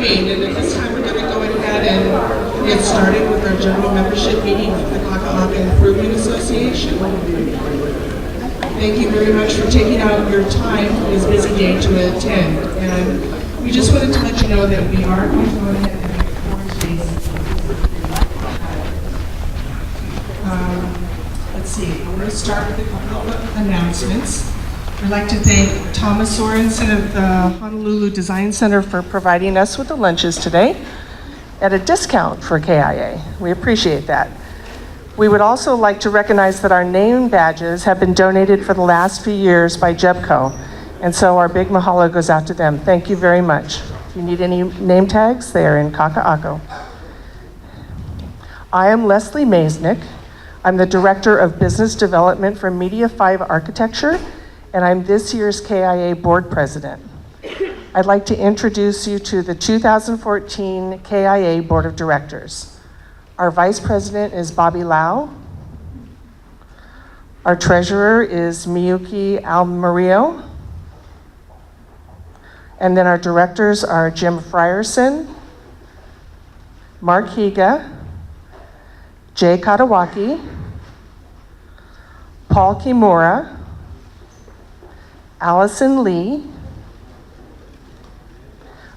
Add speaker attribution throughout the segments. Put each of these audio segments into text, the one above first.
Speaker 1: convened, and at this time we're going to go ahead and get started with our general membership meeting of the Kakaako Improvement Association. Thank you very much for taking out your time for this busy day to attend. And we just wanted to let you know that we are going to go ahead and record today's. Let's see, I'm going to start with a couple of announcements. I'd like to thank Thomas Sorensen of the Honolulu Design Center for providing us with the lunches today at a discount for KIA. We appreciate that. We would also like to recognize that our name badges have been donated for the last few years by JEBCO, and so our big mahalo goes out to them. Thank you very much. If you need any name tags, they are in Kakaako. I am Leslie Maisnick. I'm the Director of Business Development for Media 5 Architecture, and I'm this year's KIA Board President. I'd like to introduce you to the 2014 KIA Board of Directors. Our Vice President is Bobby Lau. Our Treasurer is Miyuki Almario. And then our Directors are Jim Frierson, Mark Higa, Jay Katawaki, Paul Kimura, Allison Lee,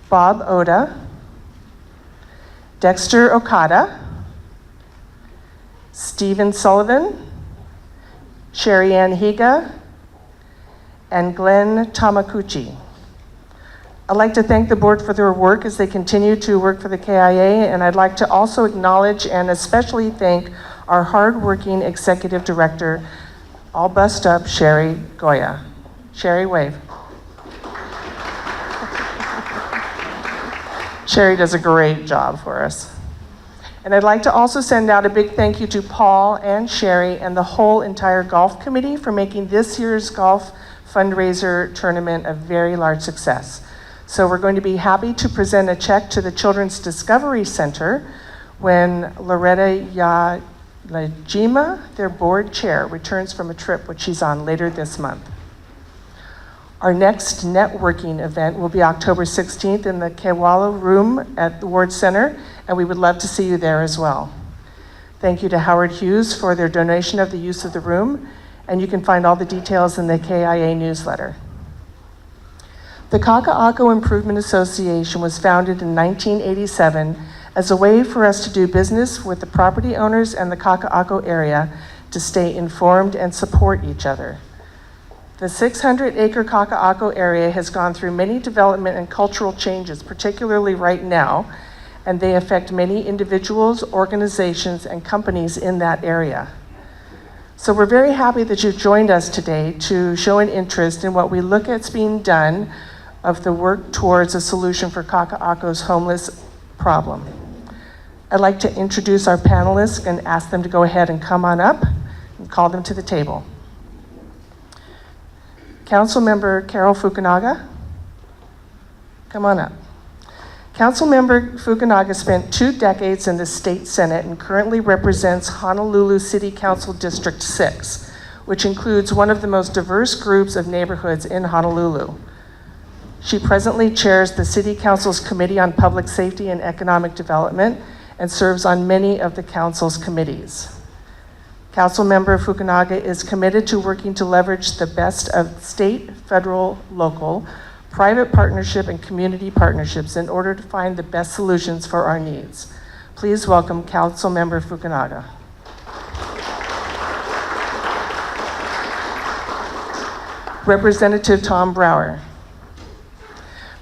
Speaker 1: Bob Oda, Dexter Okada, Stephen Sullivan, Sherry Ann Higa, and Glenn Tamakuchi. I'd like to thank the board for their work as they continue to work for the KIA, and I'd like to also acknowledge and especially thank our hardworking executive director, all bust up, Sherry Goya. Sherry, wave. Sherry does a great job for us. And I'd like to also send out a big thank you to Paul and Sherry and the whole entire golf committee for making this year's golf fundraiser tournament a very large success. So we're going to be happy to present a check to the Children's Discovery Center when Loretta Yajima, their board chair, returns from a trip which she's on later this month. Our next networking event will be October 16th in the Kewalo Room at the Ward Center, and we would love to see you there as well. Thank you to Howard Hughes for their donation of the use of the room, and you can find all the details in the KIA newsletter. The Kakaako Improvement Association was founded in 1987 as a way for us to do business with the property owners and the Kakaako area to stay informed and support each other. The 600-acre Kakaako area has gone through many development and cultural changes, particularly right now, and they affect many individuals, organizations, and companies in that area. So we're very happy that you've joined us today to show an interest in what we look at's being done of the work towards a solution for Kakaako's homeless problem. I'd like to introduce our panelists and ask them to go ahead and come on up and call them to the table. Councilmember Carol Fukunaga, come on up. Councilmember Fukunaga spent 2 decades in the state senate and currently represents Honolulu City Council District 6, which includes one of the most diverse groups of neighborhoods in Honolulu. She presently chairs the City Council's Committee on Public Safety and Economic Development and serves on many of the council's committees. Councilmember Fukunaga is committed to working to leverage the best of state, federal, local, private partnership, and community partnerships in order to find the best solutions for our needs. Please welcome Councilmember Fukunaga. Representative Tom Brower.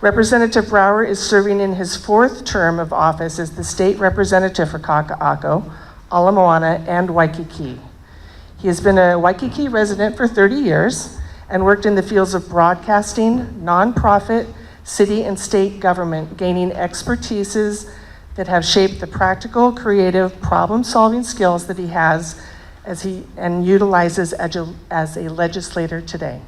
Speaker 1: Representative Brower is serving in his 4th term of office as the state representative for Kakaako, Ala Moana, and Waikiki. He has been a Waikiki resident for 30 years and worked in the fields of broadcasting, nonprofit, city, and state government, gaining expertises that have shaped the practical, creative, problem-solving skills that he has and utilizes as a legislator today.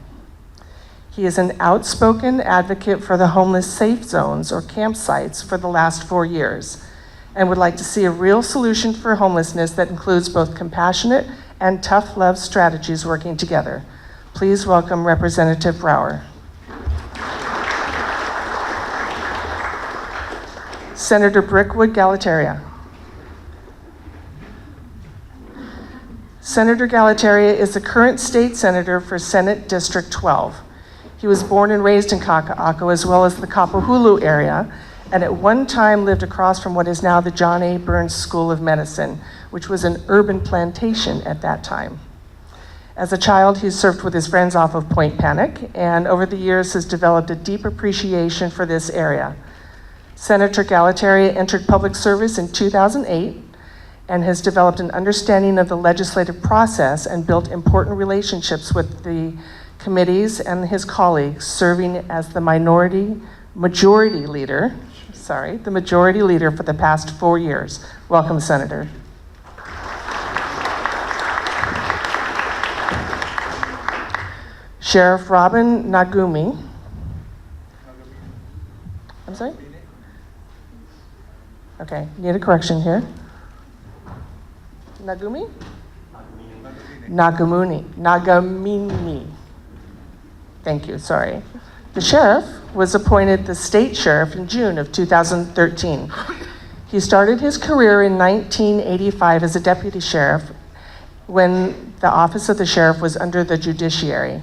Speaker 1: He is an outspoken advocate for the homeless safe zones or campsites for the last 4 years and would like to see a real solution for homelessness that includes both compassionate and tough love strategies working together. Please welcome Representative Brower. Senator Brickwood Galateria. Senator Galateria is the current state senator for Senate District 12. He was born and raised in Kakaako as well as the Kapahulu area, and at one time lived across from what is now the John A. Burns School of Medicine, which was an urban plantation at that time. As a child, he served with his friends off of Point Panic, and over the years has developed a deep appreciation for this area. Senator Galateria entered public service in 2008 and has developed an understanding of the legislative process and built important relationships with the committees and his colleagues, serving as the majority leader for the past 4 years. Welcome, Senator. Sheriff Robin Nagumi. I'm sorry? Okay, need a correction here. Nagumi? Nagamini. Thank you, sorry. The sheriff was appointed the state sheriff in June of 2013. He started his career in 1985 as a deputy sheriff when the office of the sheriff was under the judiciary.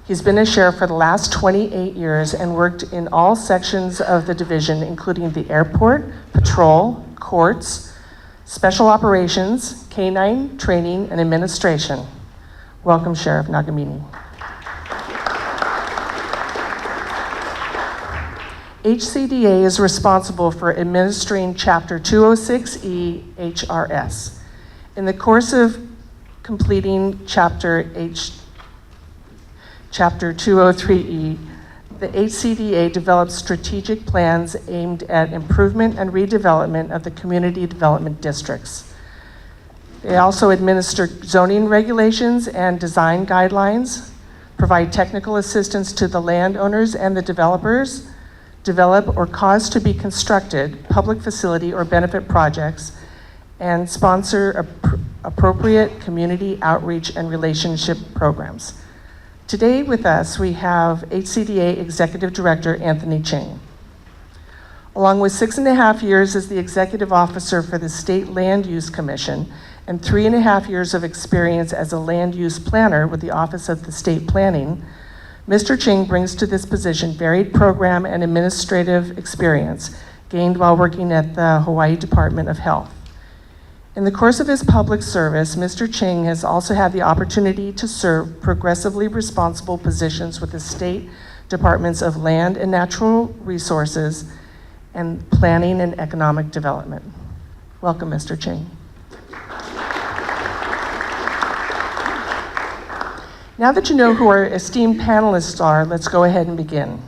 Speaker 1: He's been a sheriff for the last 28 years and worked in all sections of the division, including the airport, patrol, courts, special operations, canine training, and administration. Welcome, Sheriff Nagamini. HCDA is responsible for administering Chapter 206E HRS. In the course of completing Chapter 203E, the HCDA develops strategic plans aimed at improvement and redevelopment of the community development districts. They also administer zoning regulations and design guidelines, provide technical assistance to the landowners and the developers, develop or cause to be constructed public facility or benefit projects, and sponsor appropriate community outreach and relationship programs. Today with us, we have HCDA Executive Director Anthony Ching. Along with 6.5 years as the Executive Officer for the State Land Use Commission and 3.5 years of experience as a land use planner with the Office of the State Planning, Mr. Ching brings to this position varied program and administrative experience gained while working at the Hawaii Department of Health. In the course of his public service, Mr. Ching has also had the opportunity to serve progressively responsible positions with the state departments of Land and Natural Resources and Planning and Economic Development. Welcome, Mr. Ching. Now that you know who our esteemed panelists are, let's go ahead and begin.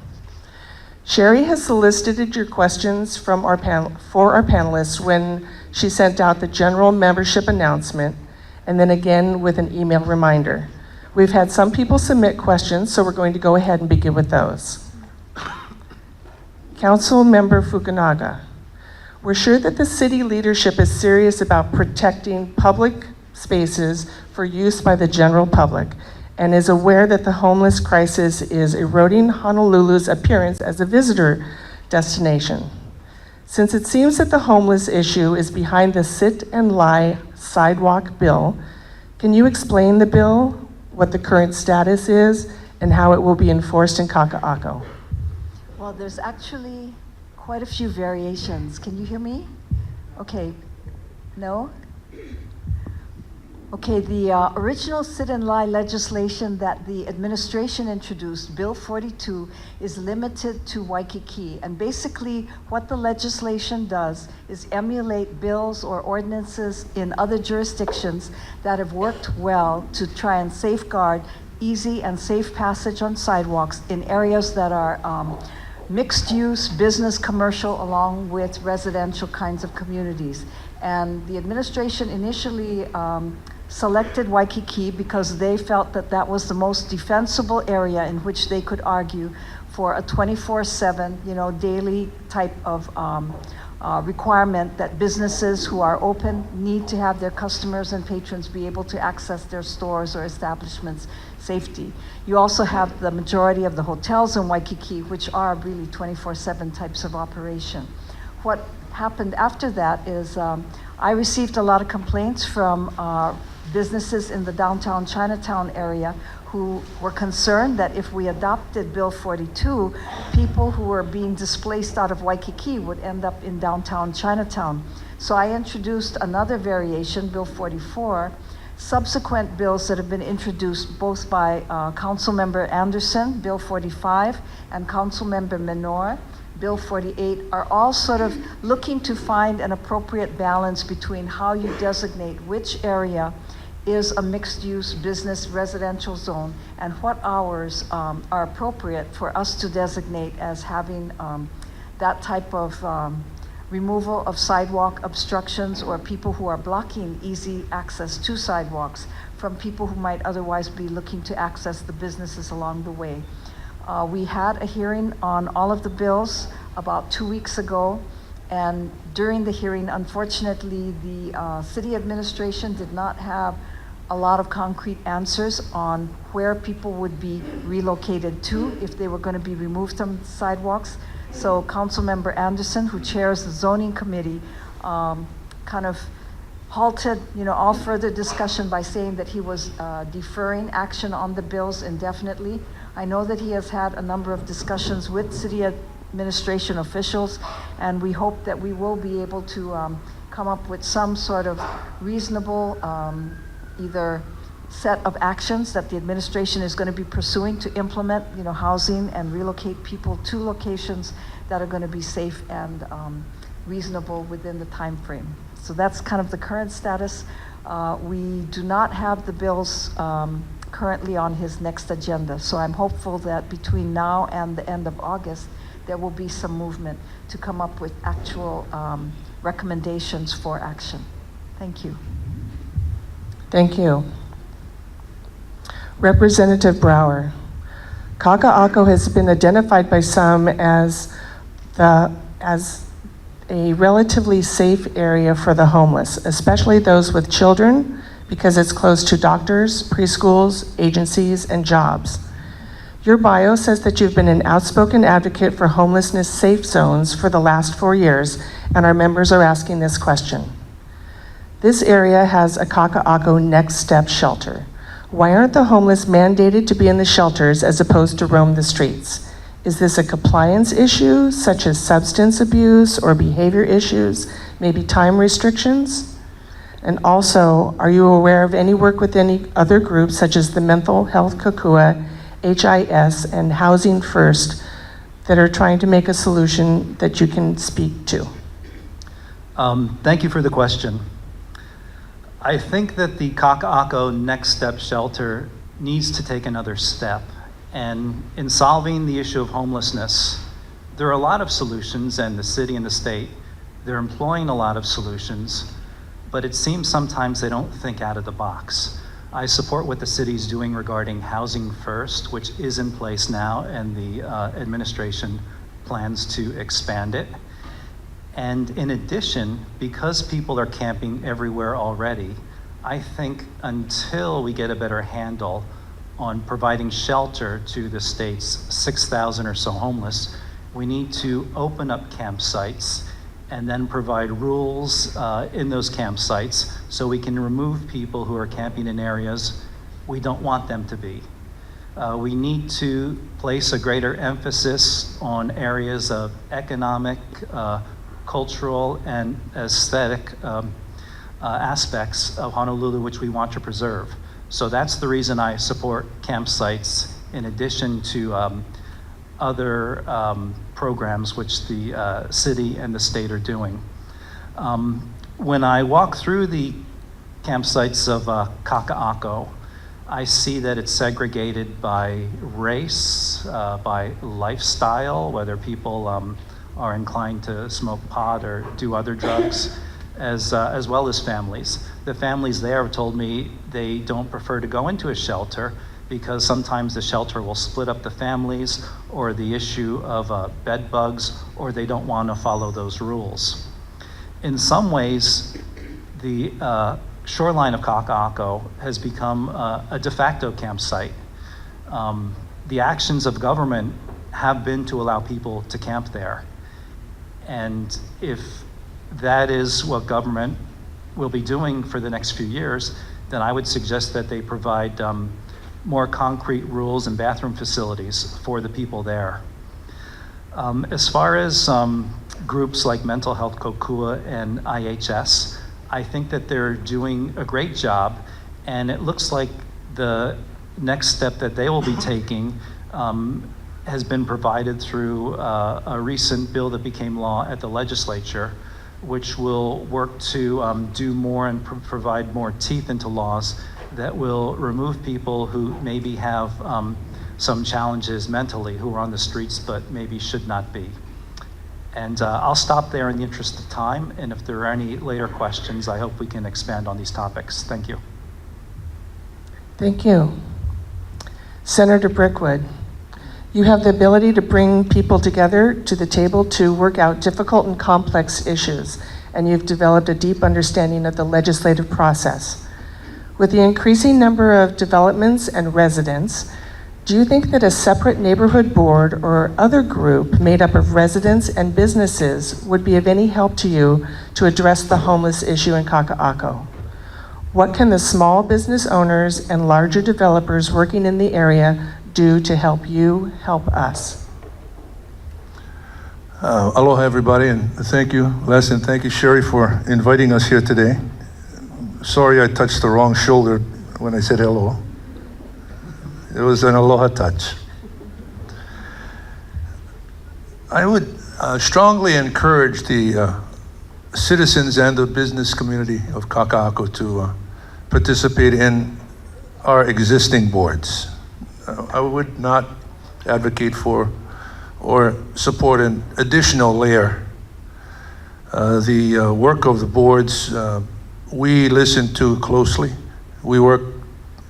Speaker 1: Sherry has solicited your questions from our panelists when she sent out the general membership announcement, and then again with an email reminder. We've had some people submit questions, so we're going to go ahead and begin with those. Council Member Fukunaga, we're sure that the city leadership is serious about protecting public spaces for use by the general public, and is aware that the homeless crisis is eroding Honolulu's appearance as a visitor destination. Since it seems that the homeless issue is behind the Sit and Lie sidewalk bill, can you explain the bill, what the current status is, and how it will be enforced in Kakaako?
Speaker 2: Well, there's actually quite a few variations. Can you hear me? Okay. No? Okay, the original sit and lie legislation that the administration introduced, Bill 42, is limited to Waikiki. And basically, what the legislation does is emulate bills or ordinances in other jurisdictions that have worked well to try and safeguard easy and safe passage on sidewalks in areas that are mixed use, business, commercial, along with residential kinds of communities. And the administration initially selected Waikiki because they felt that that was the most defensible area in which they could argue for a 24/7, daily type of requirement that businesses who are open need to have their customers and patrons be able to access their stores or establishments safety. You also have the majority of the hotels in Waikiki, which are really 24/7 types of operation. what happened after that is I received a lot of complaints from businesses in the downtown Chinatown area who were concerned that if we adopted Bill 42, people who were being displaced out of Waikiki would end up in downtown Chinatown. So I introduced another variation, Bill 44. Subsequent bills that have been introduced both by Councilmember Anderson, Bill 45, and Councilmember Menor, Bill 48, are all sort of looking to find an appropriate balance between how you designate which area is a mixed-use business residential zone and what hours are appropriate for us to designate as having that type of removal of sidewalk obstructions or people who are blocking easy access to sidewalks from people who might otherwise be looking to access the businesses along the way. We had a hearing on all of the bills about 2 weeks ago, and during the hearing, unfortunately, the city administration did not have a lot of concrete answers on where people would be relocated to if they were going to be removed from sidewalks. So Councilmember Anderson, who chairs the zoning committee, kind of halted, all further discussion by saying that he was deferring action on the bills indefinitely. I know that he has had a number of discussions with city administration officials, and we hope that we will be able to come up with some sort of reasonable either set of actions that the administration is going to be pursuing to implement, housing and relocate people to locations that are going to be safe and reasonable within the time frame. So that's kind of the current status. We do not have the bills currently on his next agenda. So I'm hopeful that between now and the end of August, there will be some movement to come up with actual recommendations for action. Thank you.
Speaker 1: Thank you. Representative Brower. Kakaako has been identified by some as a relatively safe area for the homeless, especially those with children, because it's close to doctors, preschools, agencies, and jobs. Your bio says that you've been an outspoken advocate for homelessness safe zones for the last 4 years, and our members are asking this question. This area has a Kakaako Next Step shelter. Why aren't the homeless mandated to be in the shelters as opposed to roam the streets? Is this a compliance issue, such as substance abuse or behavior issues, maybe time restrictions? And also, are you aware of any work with any other groups, such as the Mental Health Kokua, HIS, and Housing First, that are trying to make a solution that you can speak to?
Speaker 3: Thank you for the question. I think that the Kakaako Next Step shelter needs to take another step. And in solving the issue of homelessness, there are a lot of solutions, and the city and the state, they're employing a lot of solutions, but it seems sometimes they don't think out of the box. I support what the city's doing regarding Housing First, which is in place now, and the administration plans to expand it. And in addition, because people are camping everywhere already, I think until we get a better handle on providing shelter to the state's 6,000 or so homeless, we need to open up campsites and then provide rules in those campsites so we can remove people who are camping in areas we don't want them to be. We need to place a greater emphasis on areas of economic, cultural, and aesthetic aspects of Honolulu, which we want to preserve. So that's the reason I support campsites in addition to other programs which the city and the state are doing. When I walk through the campsites of Kakaako, I see that it's segregated by race, by lifestyle, whether people are inclined to smoke pot or do other drugs, as well as families. The families there have told me they don't prefer to go into a shelter because sometimes the shelter will split up the families, or the issue of bed bugs, or they don't want to follow those rules. In some ways, the shoreline of Kakaako has become a de facto campsite. The actions of government have been to allow people to camp there. And if that is what government will be doing for the next few years, then I would suggest that they provide more concrete rules and bathroom facilities for the people there. As far as groups like Mental Health Kokua and IHS, I think that they're doing a great job, and it looks like the next step that they will be taking has been provided through a recent bill that became law at the legislature, which will work to do more and provide more teeth into laws that will remove people who maybe have some challenges mentally, who are on the streets but maybe should not be. And I'll stop there in the interest of time, and if there are any later questions, I hope we can expand on these topics. Thank you.
Speaker 1: Thank you. Senator Brickwood, you have the ability to bring people together to the table to work out difficult and complex issues, and you've developed a deep understanding of the legislative process. With the increasing number of developments and residents, do you think that a separate neighborhood board or other group made up of residents and businesses would be of any help to you to address the homeless issue in Kakaako? What can the small business owners and larger developers working in the area do to help you help us?
Speaker 4: Aloha, everybody, and thank you, Les, and thank you, Sherry, for inviting us here today. Sorry I touched the wrong shoulder when I said hello. It was an aloha touch. I would strongly encourage the citizens and the business community of Kakaako to participate in our existing boards. I would not advocate for or support an additional layer. The work of the boards, we listen to closely. We work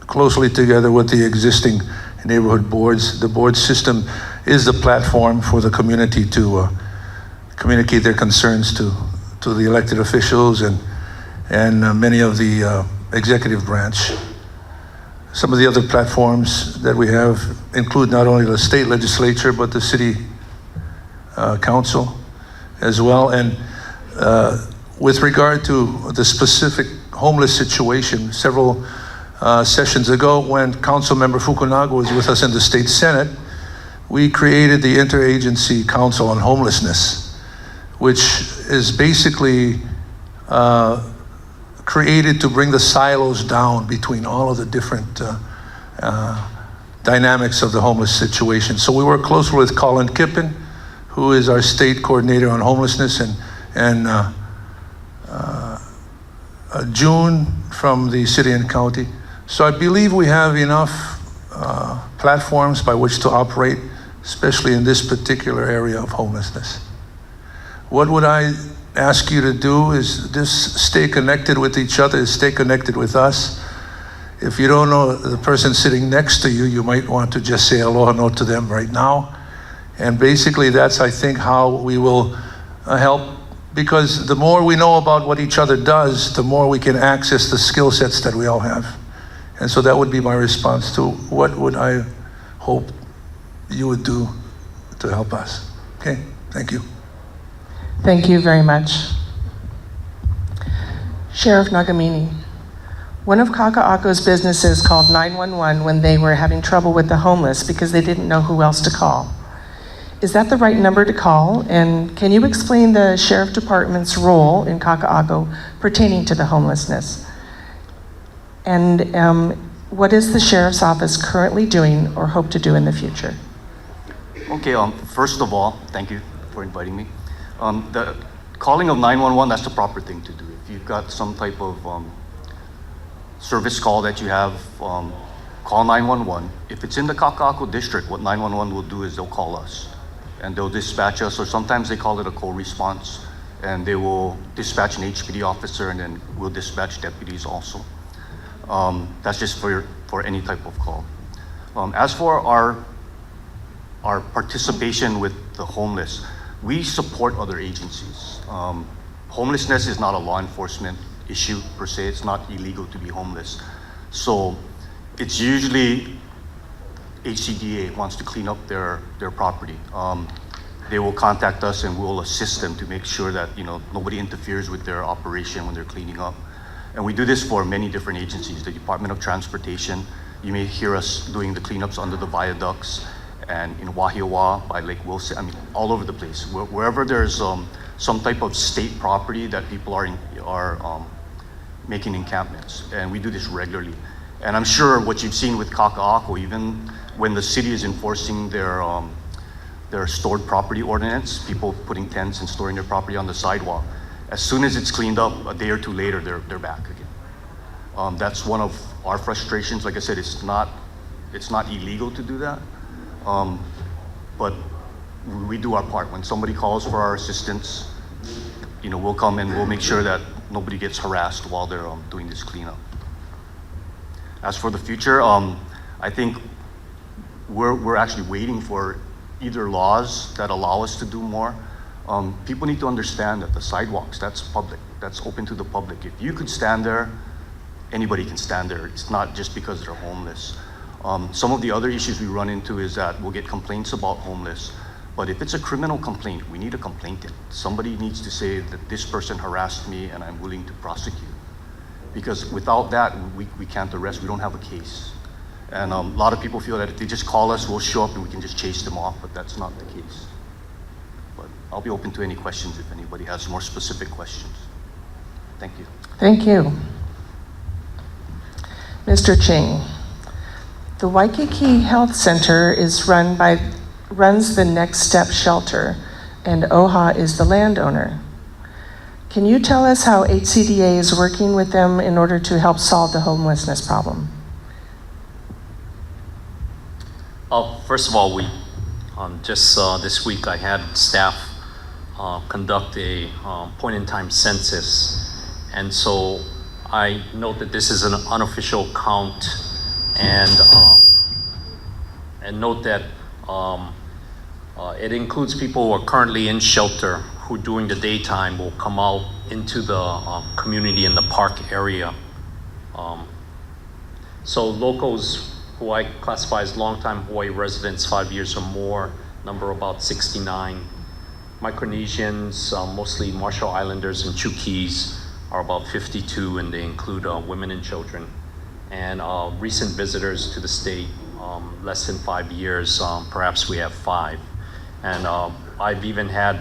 Speaker 4: closely together with the existing neighborhood boards. The board system is the platform for the community to communicate their concerns to the elected officials and many of the executive branch. Some of the other platforms that we have include not only the state legislature, but the city council as well. And with regard to the specific homeless situation, several sessions ago when Councilmember Fukunaga was with us in the State Senate, we created the Interagency Council on Homelessness, which is basically created to bring the silos down between all of the different dynamics of the homeless situation. So we work closely with Colin Kippen, who is our state coordinator on homelessness, and June from the city and county. So I believe we have enough platforms by which to operate, especially in this particular area of homelessness. What would I ask you to do is just stay connected with each other, stay connected with us. If you don't know the person sitting next to you, you might want to just say aloha no to them right now. And basically that's, I think, how we will help, because the more we know about what each other does, the more we can access the skill sets that we all have. And so that would be my response to what would I hope you would do to help us. Okay, thank you.
Speaker 1: Thank you very much. Sheriff Nagamini, one of Kakaako's businesses called 911 when they were having trouble with the homeless because they didn't know who else to call. Is that the right number to call? And can you explain the Sheriff Department's role in Kakaako pertaining to the homelessness? And what is the Sheriff's Office currently doing or hope to do in the future?
Speaker 5: Okay, first of all, thank you for inviting me. The calling of 911, that's the proper thing to do. If you've got some type of service call that you have, call 911. If it's in the Kakaako district, what 911 will do is they'll call us and they'll dispatch us, or sometimes they call it a co-response, and they will dispatch an HPD officer and then we'll dispatch deputies also. That's just for any type of call. As for our participation with the homeless, we support other agencies. Homelessness is not a law enforcement issue per se. It's not illegal to be homeless. So it's usually HCDA wants to clean up their property. they will contact us and we'll assist them to make sure that, you know, nobody interferes with their operation when they're cleaning up. And we do this for many different agencies, the Department of Transportation. You may hear us doing the cleanups under the viaducts and in Wahiawa by Lake Wilson, I mean, all over the place. Wherever there's some type of state property that people are making encampments, and we do this regularly. And I'm sure what you've seen with Kakaako, even when the city is enforcing their stored property ordinance, people putting tents and storing their property on the sidewalk, as soon as it's cleaned up, a day or two later, they're back again. That's one of our frustrations. Like I said, it's not illegal to do that, but we do our part. When somebody calls for our assistance, you know, we'll come and we'll make sure that nobody gets harassed while they're doing this cleanup. As for the future, I think we're actually waiting for either laws that allow us to do more. People need to understand that the sidewalks, that's public, that's open to the public. If you could stand there, anybody can stand there. It's not just because they're homeless. Some of the other issues we run into is that we'll get complaints about homeless, but if it's a criminal complaint, we need a complainant. Somebody needs to say that this person harassed me and I'm willing to prosecute. Because without that, we can't arrest, we don't have a case. And a lot of people feel that if they just call us, we'll show up and we can just chase them off, but that's not the case. But I'll be open to any questions if anybody has more specific questions. Thank you.
Speaker 1: Thank you. Mr. Ching, the Waikiki Health Center runs the Next Step Shelter, and OHA is the landowner. Can you tell us how HCDA is working with them in order to help solve the homelessness problem?
Speaker 6: First of all, we just this week I had staff conduct a point-in-time census, and so I note that this is an unofficial count, and note that it includes people who are currently in shelter, who during the daytime will come out into the community in the park area. So locals who I classify as longtime Hawaii residents, 5 years or more, number about 69. Micronesians, mostly Marshall Islanders and Chukis, are about 52, and they include women and children. And recent visitors to the state, less than 5 years, perhaps we have 5. And I've even had,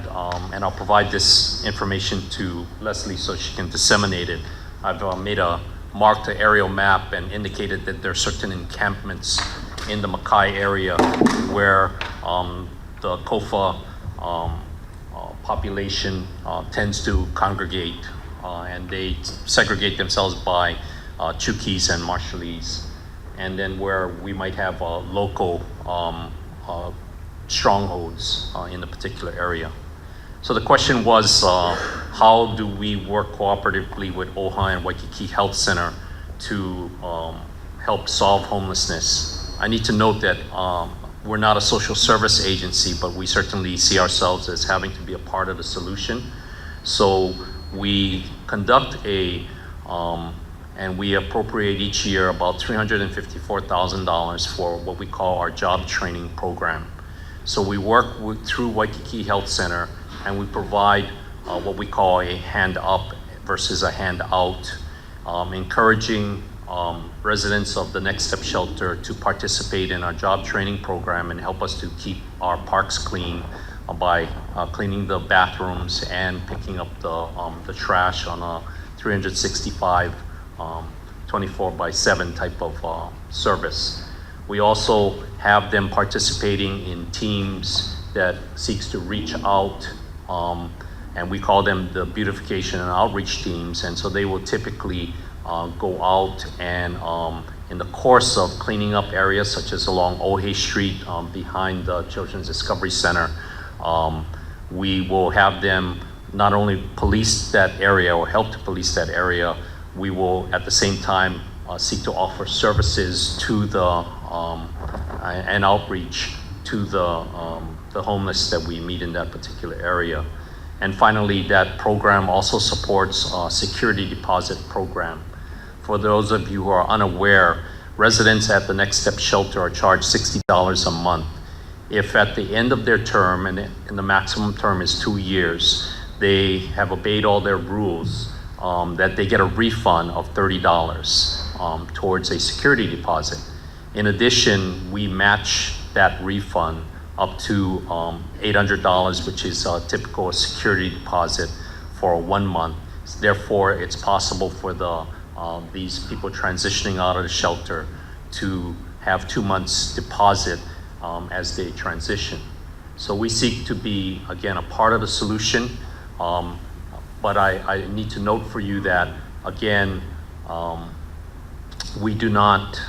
Speaker 6: and I'll provide this information to Leslie so she can disseminate it. I've marked an aerial map and indicated that there are certain encampments in the Makai area where the Kofa population tends to congregate, and they segregate themselves by Chukis and Marshallese, and then where we might have local strongholds in the particular area. So the question was, how do we work cooperatively with OHA and Waikiki Health Center to help solve homelessness? I need to note that we're not a social service agency, but we certainly see ourselves as having to be a part of the solution. So we conduct and we appropriate each year about $354,000 for what we call our job training program. So we work through Waikiki Health Center, and we provide what we call a hand up versus a hand out, encouraging residents of the Next Step Shelter to participate in our job training program and help us to keep our parks clean by cleaning the bathrooms and picking up the trash on a 365 24/7 type of service. We also have them participating in teams that seeks to reach out, and we call them the beautification and outreach teams. And so they will typically go out and in the course of cleaning up areas such as along Ohe Street behind the Children's Discovery Center, we will have them not only police that area or help to police that area, we will at the same time seek to offer services to the and outreach to the homeless that we meet in that particular area. And finally, that program also supports a security deposit program. For those of you who are unaware, residents at the Next Step Shelter are charged $60 a month. if at the end of their term, and the maximum term is 2 years, they have obeyed all their rules, that they get a refund of $30 towards a security deposit. In addition, we match that refund up to $800, which is a typical security deposit for 1 month. Therefore, it's possible for these people transitioning out of the shelter to have 2 months deposit as they transition. So we seek to be, again, a part of the solution, but I need to note for you that, again, we do not,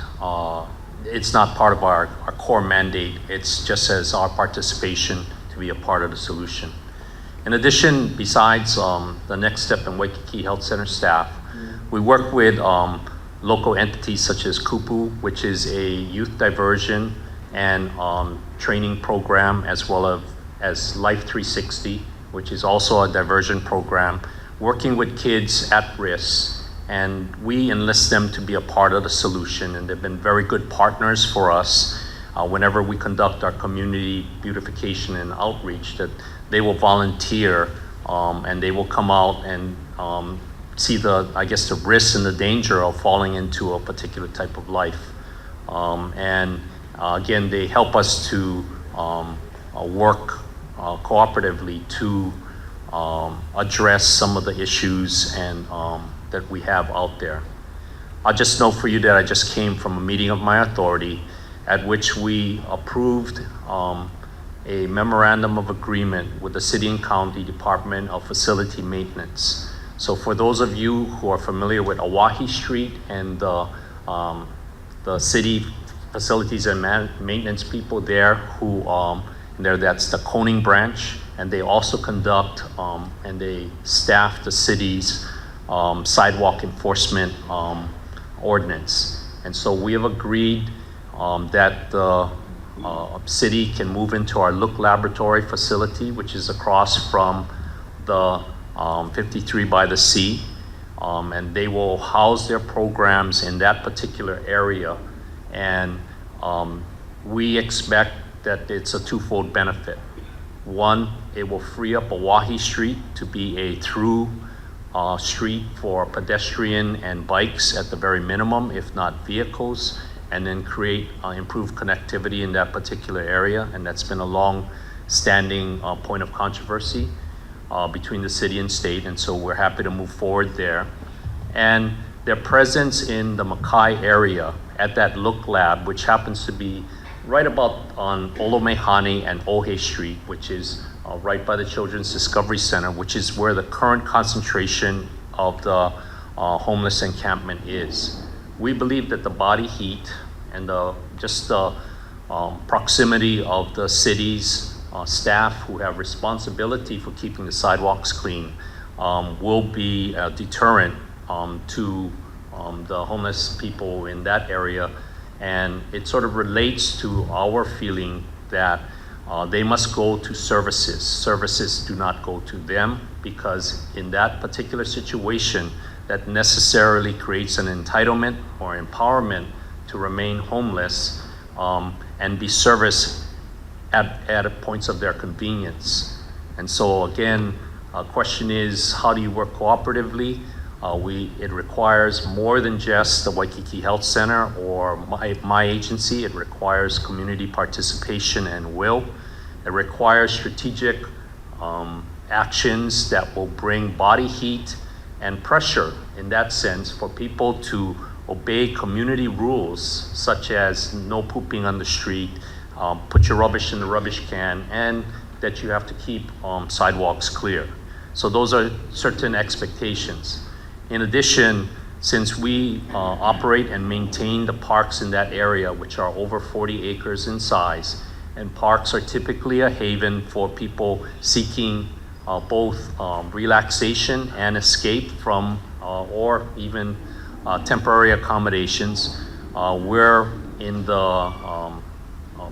Speaker 6: it's not part of our core mandate. It's just as our participation to be a part of the solution. In addition, besides the Next Step and Waikiki Health Center staff, we work with local entities such as KUPU, which is a youth diversion and training program, as well as Life 360, which is also a diversion program, working with kids at risk. And we enlist them to be a part of the solution, and they've been very good partners for us whenever we conduct our community beautification and outreach, that they will volunteer and they will come out and see the risk and the danger of falling into a particular type of life. Again, they help us to work cooperatively to address some of the issues and that we have out there. I'll just note for you that I just came from a meeting of my authority at which we approved a memorandum of agreement with the City and County Department of Facility Maintenance. So for those of you who are familiar with Oahe Street and the city facilities and maintenance people there who, that's the Koning branch, and they also conduct and they staff the city's sidewalk enforcement ordinance. And so we have agreed that the city can move into our Look Laboratory facility, which is across from the 53 by the Sea, and they will house their programs in that particular area. And we expect that it's a twofold benefit. One, it will free up Oahe Street to be a through street for pedestrian and bikes at the very minimum, if not vehicles, and then create improved connectivity in that particular area. And that's been a long-standing point of controversy between the city and state, and so we're happy to move forward there. And their presence in the Makai area at that Look Lab, which happens to be right about on Olomehane and Ohe Street, which is right by the Children's Discovery Center, which is where the current concentration of the homeless encampment is. We believe that the body heat and the proximity of the city's staff who have responsibility for keeping the sidewalks clean will be a deterrent to the homeless people in that area. And it sort of relates to our feeling that they must go to services. Services do not go to them, because in that particular situation, that necessarily creates an entitlement or empowerment to remain homeless and be serviced at points of their convenience. And so again, question is, how do you work cooperatively? It requires more than just the Waikiki Health Center or my agency. It requires community participation and will. It requires strategic actions that will bring body heat and pressure in that sense for people to obey community rules, such as no pooping on the street, put your rubbish in the rubbish can, and that you have to keep sidewalks clear. So those are certain expectations. In addition, since we operate and maintain the parks in that area, which are over 40 acres in size, and parks are typically a haven for people seeking both relaxation and escape from, or even temporary accommodations, we're in the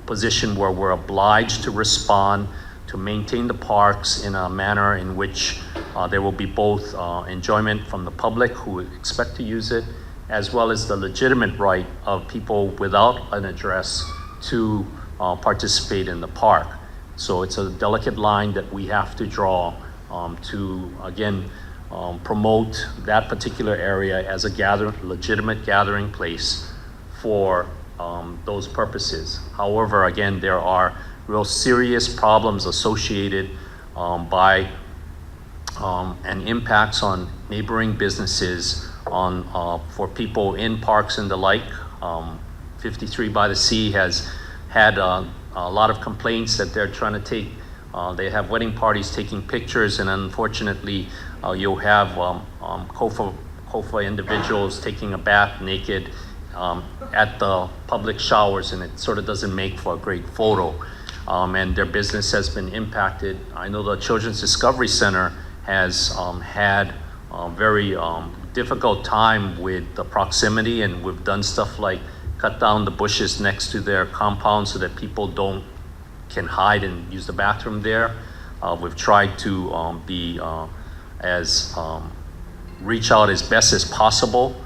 Speaker 6: position where we're obliged to respond to maintain the parks in a manner in which there will be both enjoyment from the public who expect to use it, as well as the legitimate right of people without an address to participate in the park. So it's a delicate line that we have to draw to, again, promote that particular area as a legitimate gathering place for those purposes. However, again, there are real serious problems associated by and impacts on neighboring businesses for people in parks and the like. 53 by the Sea has had a lot of complaints that they're trying to take, they have wedding parties taking pictures, and unfortunately you'll have COFA individuals taking a bath naked at the public showers, and it sort of doesn't make for a great photo. And their business has been impacted. I know the Children's Discovery Center has had a very difficult time with the proximity, and we've done stuff like cut down the bushes next to their compound so that people can hide and use the bathroom there. We've tried to reach out as best as possible,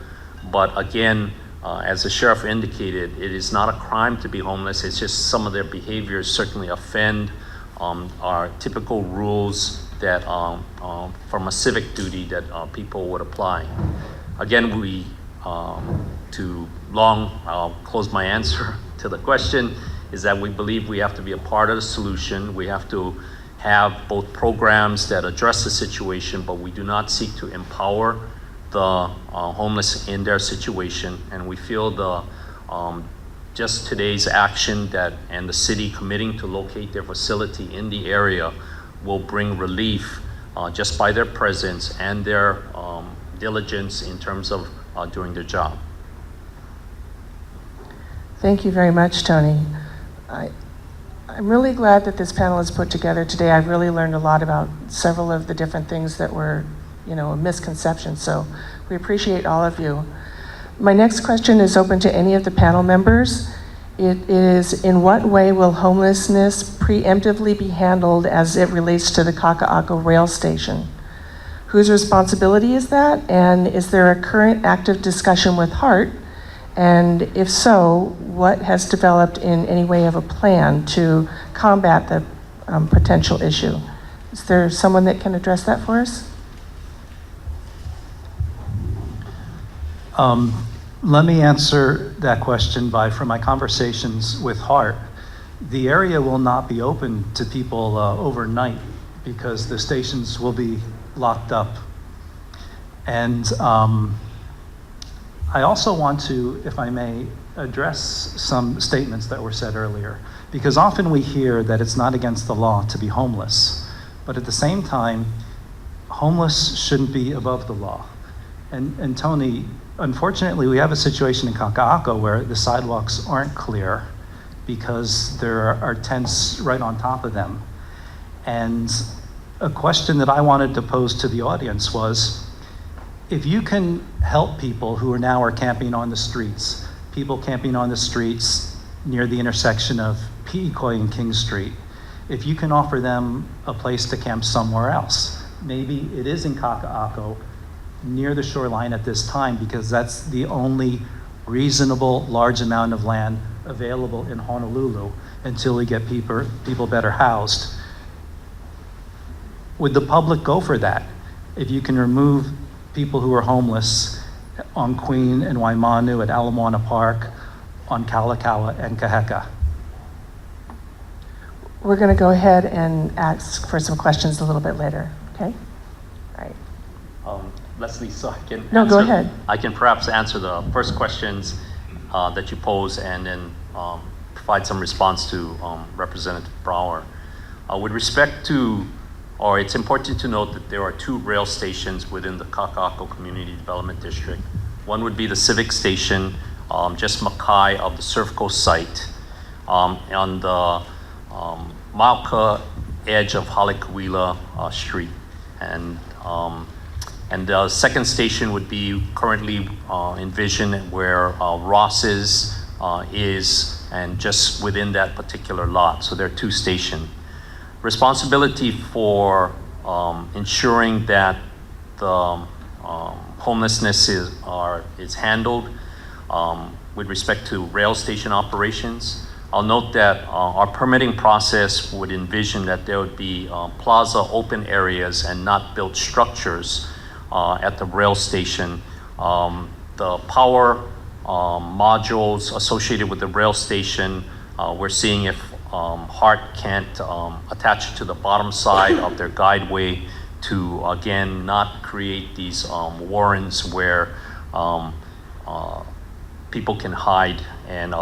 Speaker 6: but again, as the sheriff indicated, it is not a crime to be homeless. It's just some of their behaviors certainly offend our typical rules that from a civic duty that people would apply. Again, I'll close my answer to the question, is that we believe we have to be a part of the solution. We have to have both programs that address the situation, but we do not seek to empower the homeless in their situation. And we feel just today's action and the city committing to locate their facility in the area will bring relief just by their presence and their diligence in terms of doing their job.
Speaker 1: Thank you very much, Tony. I'm really glad that this panel is put together today. I've really learned a lot about several of the different things that were, a misconception. So we appreciate all of you. My next question is open to any of the panel members. It is, in what way will homelessness preemptively be handled as it relates to the Kakaako rail station? Whose responsibility is that? And is there a current active discussion with HART? And if so, what has developed in any way of a plan to combat the potential issue? Is there someone that can address that for us?
Speaker 3: Let me answer that question from my conversations with HART. The area will not be open to people overnight because the stations will be locked up. And I also want to, if I may, address some statements that were said earlier, because often we hear that it's not against the law to be homeless, but at the same time, homeless shouldn't be above the law. And Tony, unfortunately, we have a situation in Kakaako where the sidewalks aren't clear because there are tents right on top of them. And a question that I wanted to pose to the audience was, if you can help people who are camping on the streets, people camping on the streets near the intersection of Pi'ikoi and King Street, if you can offer them a place to camp somewhere else, maybe it is in Kakaako, near the shoreline at this time, because that's the only reasonable large amount of land available in Honolulu until we get people better housed. Would the public go for that? If you can remove people who are homeless on Queen and Waimanu at Ala Moana Park, on Kalakaua and Kaheka?
Speaker 1: We're going to go ahead and ask for some questions a little bit later, okay? All right.
Speaker 6: Leslie, so I can
Speaker 1: No, go ahead.
Speaker 6: I can perhaps answer the first questions that you pose, and then provide some response to Representative Brower. With respect to, it's important to note that there are two rail stations within the Kakaako Community Development District. One would be the Civic Station, just makai of the Surf Coast site, on the Mauka edge of Halekuila Street. And the second station would be currently envisioned where Ross's is, and just within that particular lot. So there are two stations. Responsibility for ensuring that the homelessness is handled with respect to rail station operations I'll note that our permitting process would envision that there would be plaza open areas and not built structures at the rail station. The power modules associated with the rail station, we're seeing if Hart can't attach it to the bottom side of their guideway to, again, not create these warrens where people can hide and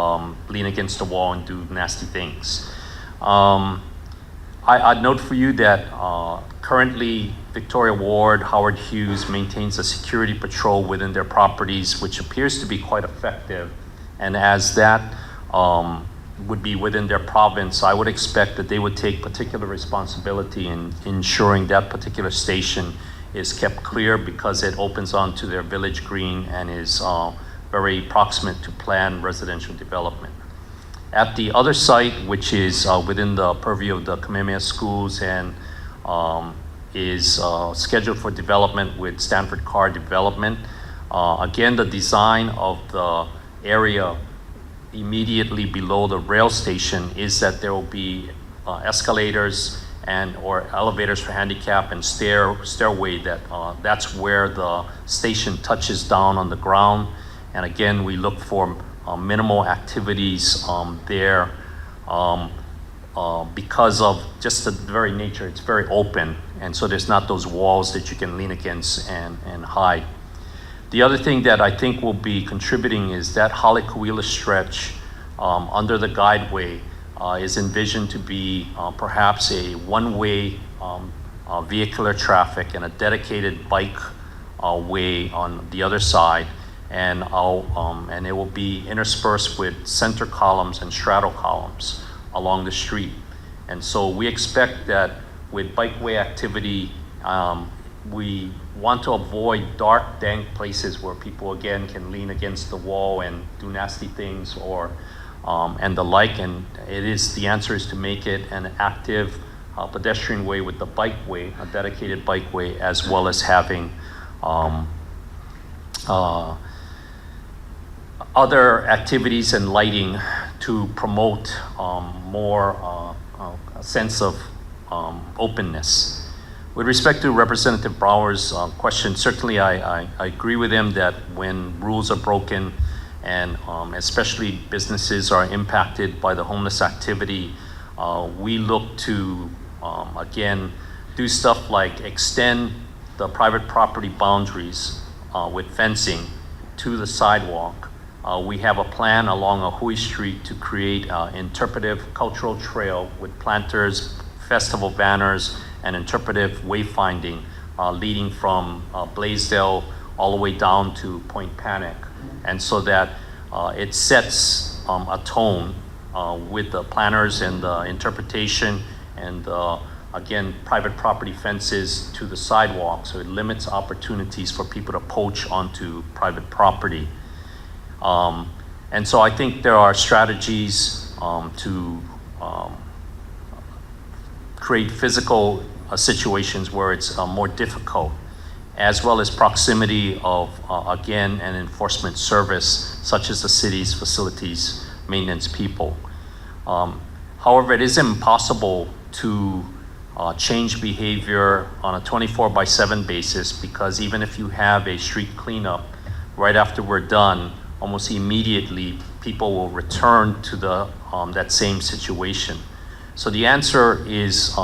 Speaker 6: lean against the wall and do nasty things. I'd note for you that currently Victoria Ward, Howard Hughes maintains a security patrol within their properties, which appears to be quite effective. And as that would be within their province, I would expect that they would take particular responsibility in ensuring that particular station is kept clear because it opens onto their village green and is very proximate to planned residential development. At the other site, which is within the purview of the Kamehameha schools and is scheduled for development with Stanford Car Development, again, the design of the area immediately below the rail station is that there will be escalators and or elevators for handicap and stairway that's where the station touches down on the ground. And again, we look for minimal activities there because of just the very nature. It's very open, and so there's not those walls that you can lean against and hide. The other thing that I think will be contributing is that Halekuila stretch under the guideway is envisioned to be perhaps a one-way vehicular traffic and a dedicated bike way on the other side. And it will be interspersed with center columns and straddle columns along the street. And so we expect that with bikeway activity, we want to avoid dark, dank places where people again can lean against the wall and do nasty things or and the like. And the answer is to make it an active pedestrian way with the bikeway, a dedicated bikeway, as well as having other activities and lighting to promote more a sense of openness. With respect to Representative Brower's question, certainly I agree with him that when rules are broken and especially businesses are impacted by the homeless activity, we look to, again, do stuff like extend the private property boundaries with fencing to the sidewalk. We have a plan along Ahui Street to create an interpretive cultural trail with planters, festival banners, and interpretive wayfinding leading from Blaisdell all the way down to Point Panic. And so that it sets a tone with the planners and the interpretation and again, private property fences to the sidewalk. So it limits opportunities for people to poach onto private property. And so I think there are strategies to create physical situations where it's more difficult, as well as proximity of, again, an enforcement service, such as the city's facilities maintenance people. However, it is impossible to change behavior on a 24/7 basis, because even if you have a street cleanup, right after we're done, almost immediately people will return to the that same situation. So the answer is,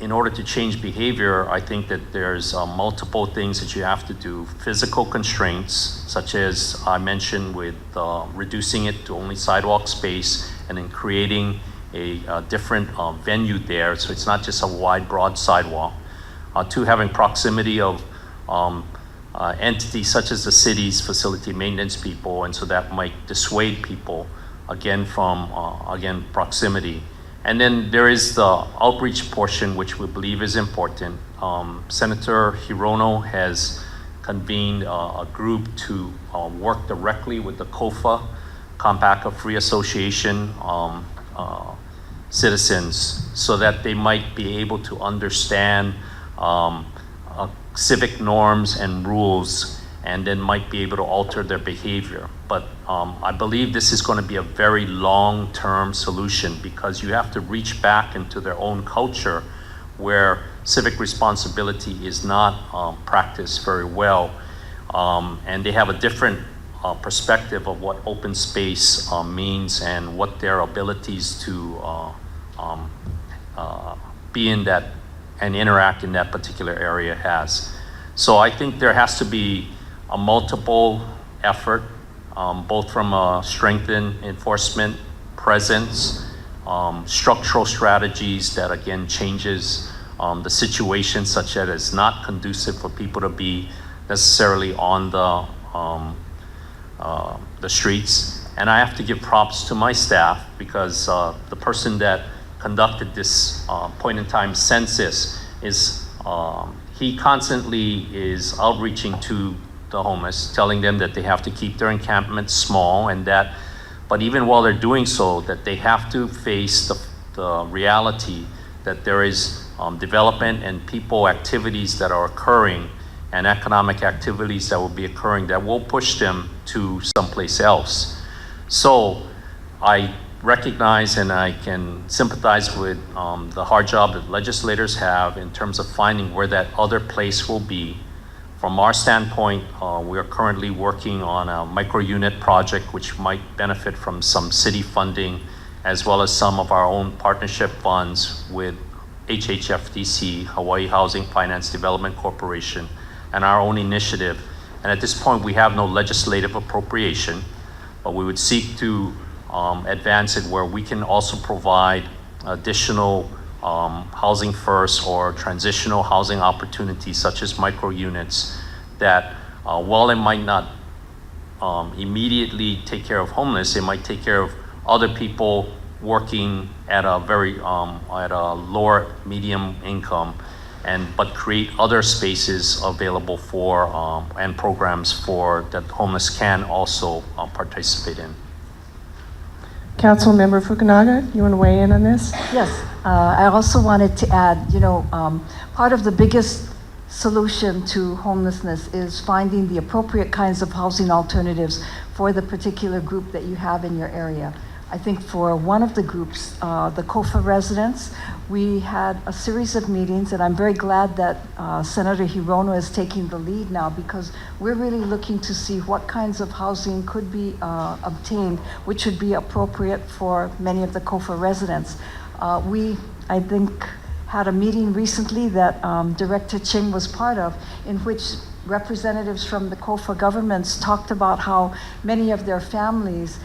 Speaker 6: in order to change behavior, I think that there's multiple things that you have to do. Physical constraints, such as I mentioned with reducing it to only sidewalk space and then creating a different venue there, so it's not just a wide, broad sidewalk. Two, having proximity of entities such as the city's facility maintenance people, and so that might dissuade people again from proximity. And then there is the outreach portion, which we believe is important. Senator Hirono has convened a group to work directly with the COFA, Kakaako Free Association citizens, so that they might be able to understand civic norms and rules and then might be able to alter their behavior. But I believe this is going to be a very long-term solution, because you have to reach back into their own culture where civic responsibility is not practiced very well. And they have a different perspective of what open space means and what their abilities to be in that and interact in that particular area has. So I think there has to be a multiple effort, both from a strengthened enforcement presence, structural strategies that again changes the situation such that it's not conducive for people to be necessarily on the streets. And I have to give props to my staff, because the person that conducted this point in time census is, he constantly is outreaching to the homeless, telling them that they have to keep their encampments small, and that, but even while they're doing so, that they have to face the reality that there is development and people activities that are occurring, and economic activities that will be occurring that will push them to someplace else. So I recognize and I can sympathize with the hard job that legislators have in terms of finding where that other place will be. From our standpoint, we are currently working on a micro-unit project which might benefit from some city funding, as well as some of our own partnership funds with HHFDC, Hawaii Housing Finance Development Corporation, and our own initiative. And at this point, we have no legislative appropriation, but we would seek to advance it where we can also provide additional housing first or transitional housing opportunities such as micro units that while it might not immediately take care of homeless, it might take care of other people working at a very at a lower medium income, but create other spaces available for and programs for that homeless can also participate in.
Speaker 1: Councilmember Fukunaga, you want to weigh in on this?
Speaker 2: Yes, I also wanted to add, part of the biggest solution to homelessness is finding the appropriate kinds of housing alternatives for the particular group that you have in your area. I think for one of the groups, the Kofa residents, we had a series of meetings, and I'm very glad that Senator Hirono is taking the lead now, because we're really looking to see what kinds of housing could be obtained, which would be appropriate for many of the Kofa residents. We, I think, had a meeting recently that Director Ching was part of, in which representatives from the Kofa governments talked about how many of their families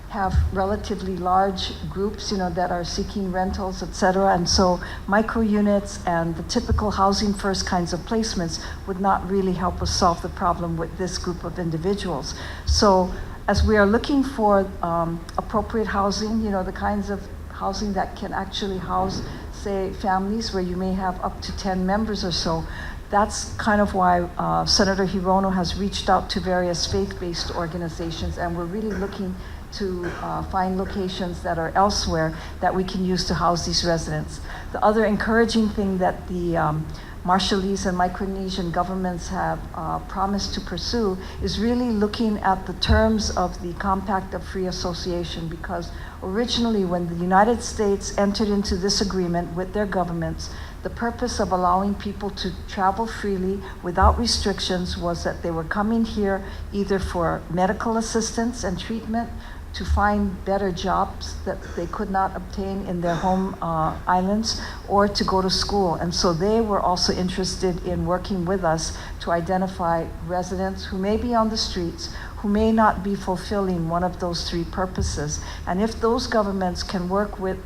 Speaker 2: have relatively large groups, that are seeking rentals, et cetera. And so micro units and the typical housing first kinds of placements would not really help us solve the problem with this group of individuals. So as we are looking for appropriate housing, the kinds of housing that can actually house, say, families where you may have up to 10 members or so, that's kind of why Senator Hirono has reached out to various faith-based organizations, and we're really looking to find locations that are elsewhere that we can use to house these residents. The other encouraging thing that the Marshallese and Micronesian governments have promised to pursue is really looking at the terms of the Compact of Free Association, because originally when the United States entered into this agreement with their governments, the purpose of allowing people to travel freely without restrictions was that they were coming here either for medical assistance and treatment, to find better jobs that they could not obtain in their home islands, or to go to school. And so they were also interested in working with us to identify residents who may be on the streets, who may not be fulfilling one of those three purposes. And if those governments can work with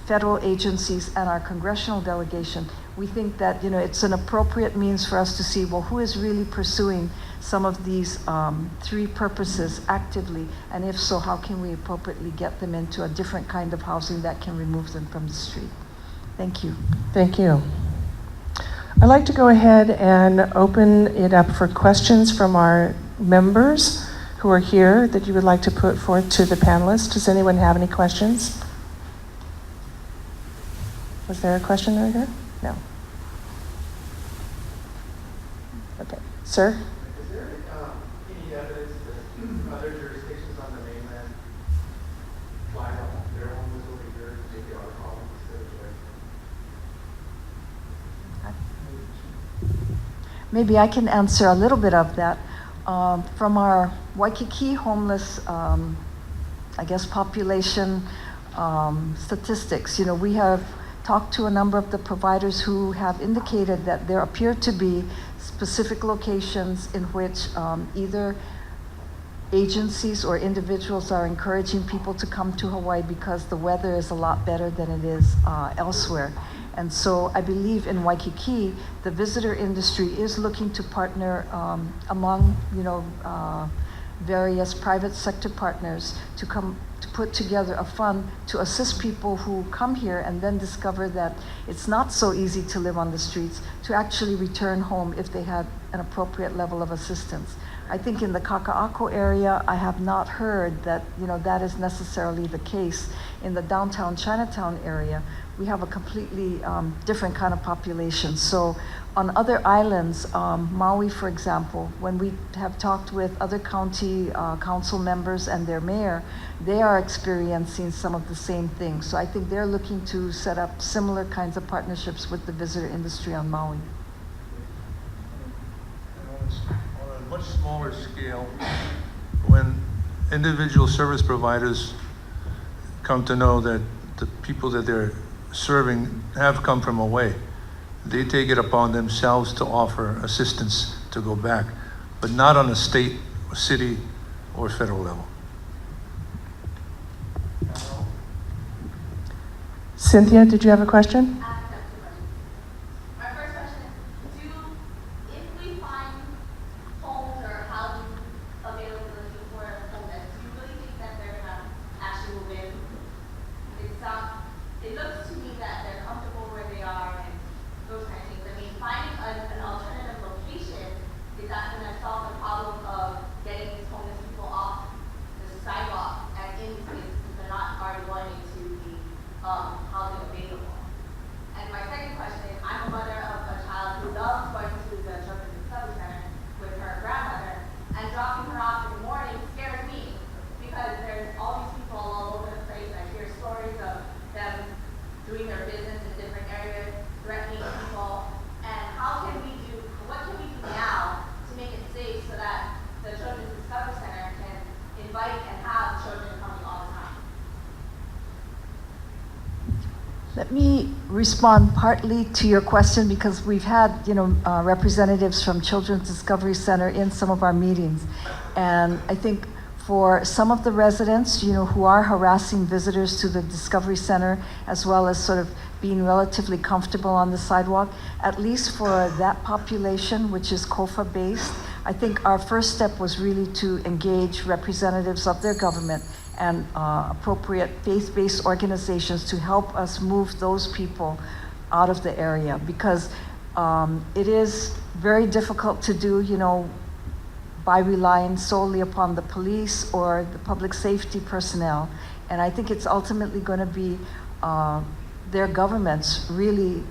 Speaker 2: federal agencies and our congressional delegation, we think that it's an appropriate means for us to see, well, who is really pursuing some of these three purposes actively, and if so, how can we appropriately get them into a different kind of housing that can remove them from the street? Thank you.
Speaker 1: Thank you. I'd like to go ahead and open it up for questions from our members who are here that you would like to put forth to the panelists. Does anyone have any questions? Was there a question right here? No. Okay. Sir?
Speaker 2: Maybe I can answer a little bit of that. From our Waikiki homeless, I guess, population statistics, we have talked to a number of the providers who have indicated that there appear to be specific locations in which either agencies or individuals are encouraging people to come to Hawaii because the weather is a lot better than it is elsewhere. And so I believe in Waikiki, the visitor industry is looking to partner among, various private sector partners to put together a fund to assist people who come here and then discover that it's not so easy to live on the streets, to actually return home if they had an appropriate level of assistance. I think in the Kakaako area, I have not heard that, that is necessarily the case. In the downtown Chinatown area, we have a completely different kind of population. So on other islands, Maui, for example, when we have talked with other county council members and their mayor, they are experiencing some of the same things. So I think they're looking to set up similar kinds of partnerships with the visitor industry on Maui.
Speaker 4: On a much smaller scale, when individual service providers come to know that the people that they're serving have come from away, they take it upon themselves to offer assistance to go back, but not on a state, city, or federal level.
Speaker 1: Cynthia, did you have a question?
Speaker 7: My first question is, if we find homes or housing availability for homeless, do you really think that they're gonna actually move in? It looks to me that they're comfortable where they are and those kind of things. I mean, finding an alternative location, is that gonna solve the problem of getting these homeless people off the sidewalk and in these places because they're not already going into the housing available? And my second question is, I'm a mother of a child who loves going to the Children's Discovery Center with her grandmother, and dropping her off in the morning scares me because there's all these people all over the place. I hear stories of them doing their business in different areas, threatening people. And what can we do now to make it safe so that the Children's Discovery Center can invite and have children coming all the time?
Speaker 2: Let me respond partly to your question because we've had, representatives from Children's Discovery Center in some of our meetings. And I think for some of the residents, who are harassing visitors to the Discovery Center, as well as sort of being relatively comfortable on the sidewalk, at least for that population, which is COFA based, I think our first step was really to engage representatives of their government and appropriate faith-based organizations to help us move those people out of the area, because it is very difficult to do, by relying solely upon the police or the public safety personnel. And I think it's ultimately going to be their governments really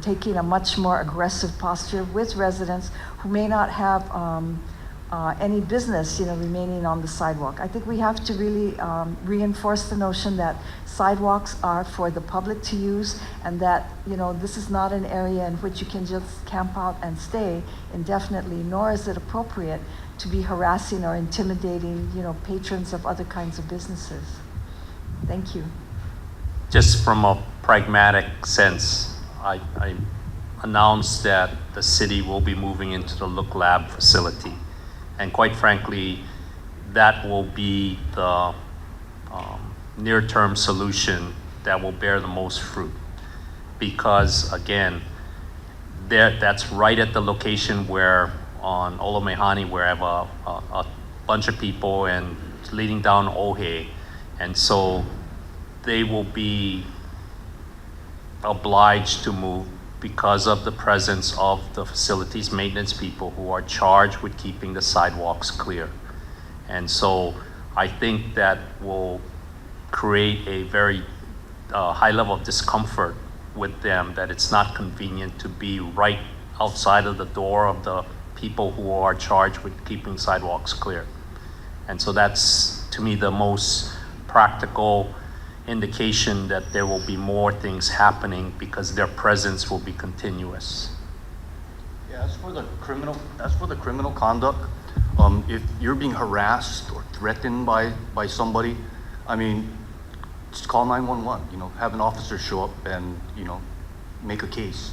Speaker 2: taking a much more aggressive posture with residents who may not have any business, remaining on the sidewalk. I think we have to really reinforce the notion that sidewalks are for the public to use, and that this is not an area in which you can just camp out and stay indefinitely, nor is it appropriate to be harassing or intimidating, patrons of other kinds of businesses. Thank you.
Speaker 6: Just from a pragmatic sense, I announced that the city will be moving into the Look Lab facility. And quite frankly, that will be the near-term solution that will bear the most fruit. Because again, that's right at the location where on Olomehani, where I have a bunch of people and leading down Ohe. And so they will be obliged to move because of the presence of the facilities maintenance people who are charged with keeping the sidewalks clear. And so I think that will create a very high level of discomfort with them, that it's not convenient to be right outside of the door of the people who are charged with keeping sidewalks clear. And so that's, to me, the most practical indication that there will be more things happening because their presence will be continuous.
Speaker 8: Yeah,
Speaker 5: As for the criminal conduct, if you're being harassed or threatened by somebody, I mean, just call 911. You know, have an officer show up and make a case.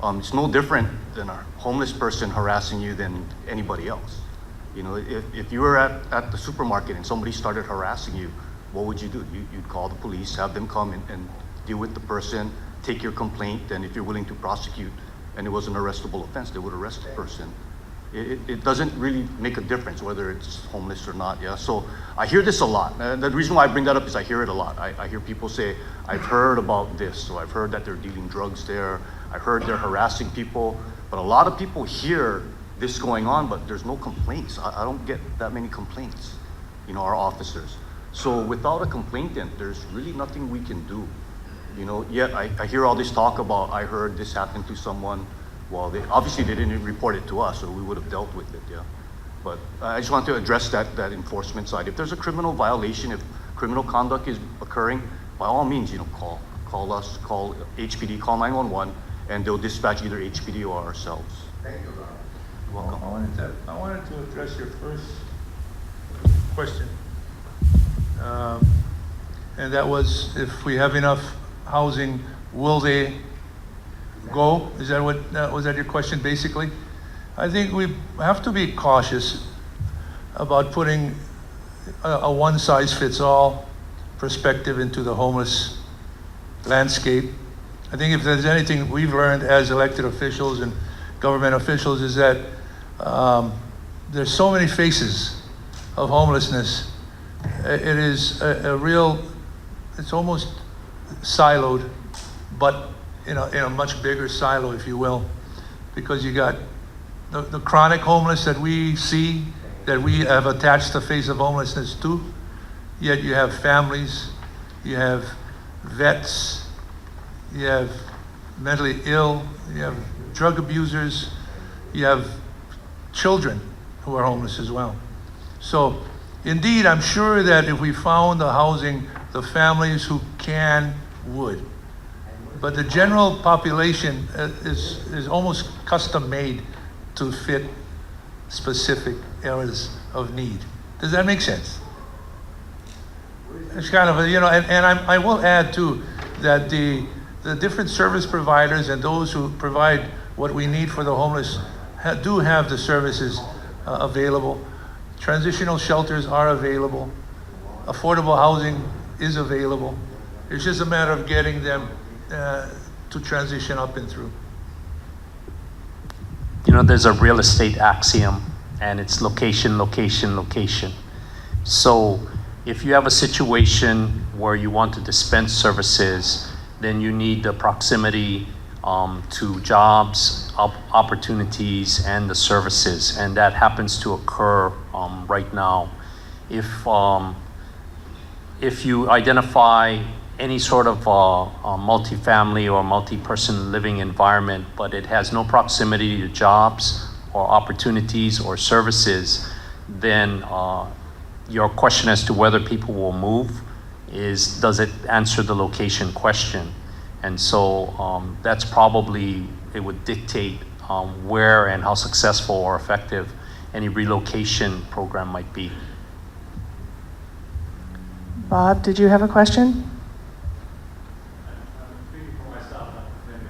Speaker 5: It's no different than a homeless person harassing you than anybody else. You know, if you were at the supermarket and somebody started harassing you, what would you do? You'd call the police, have them come and deal with the person, take your complaint, and if you're willing to prosecute and it was an arrestable offense, they would arrest the person. It doesn't really make a difference whether it's homeless or not, yeah? So I hear this a lot. And the reason why I bring that up is I hear it a lot. I hear people say, I've heard about this, so I've heard that they're dealing drugs there, I heard they're harassing people, but a lot of people hear this going on, but there's no complaints. I don't get that many complaints, our officers. So without a complainant, there's really nothing we can do. Yet I hear all this talk about, I heard this happened to someone. Well, obviously they didn't report it to us, or we would have dealt with it, yeah. But I just want to address that enforcement side. If there's a criminal violation, if criminal conduct is occurring, by all means, call us, call HPD, call 911, and they'll dispatch either HPD or ourselves.
Speaker 4: Thank you, Rob.
Speaker 5: You're welcome.
Speaker 4: I wanted to address your first question. And that was, if we have enough housing, will they go? Is that was that your question basically? I think we have to be cautious about putting a one-size-fits-all perspective into the homeless landscape. I think if there's anything we've learned as elected officials and government officials is that there's so many faces of homelessness. It is a real, it's almost siloed, but in a much bigger silo, if you will, because you got the chronic homeless that we see, that we have attached the face of homelessness to, yet you have families, you have vets, you have mentally ill, you have drug abusers, you have children who are homeless as well. So indeed, I'm sure that if we found the housing, the families who can would. But the general population is almost custom made to fit specific areas of need. Does that make sense? It's kind of I will add too that the different service providers and those who provide what we need for the homeless do have the services available. Transitional shelters are available. Affordable housing is available. It's just a matter of getting them to transition up and through.
Speaker 6: There's a real estate axiom, and it's location, location, location. So if you have a situation where you want to dispense services, then you need the proximity to jobs, opportunities, and the services, and that happens to occur right now. If you identify any sort of multifamily or multi-person living environment, but it has no proximity to jobs or opportunities or services, then your question as to whether people will move does it answer the location question? And so that's probably, it would dictate where and how successful or effective any relocation program might be.
Speaker 1: Bob, did you have a question?
Speaker 8: I'm speaking for myself, not for them,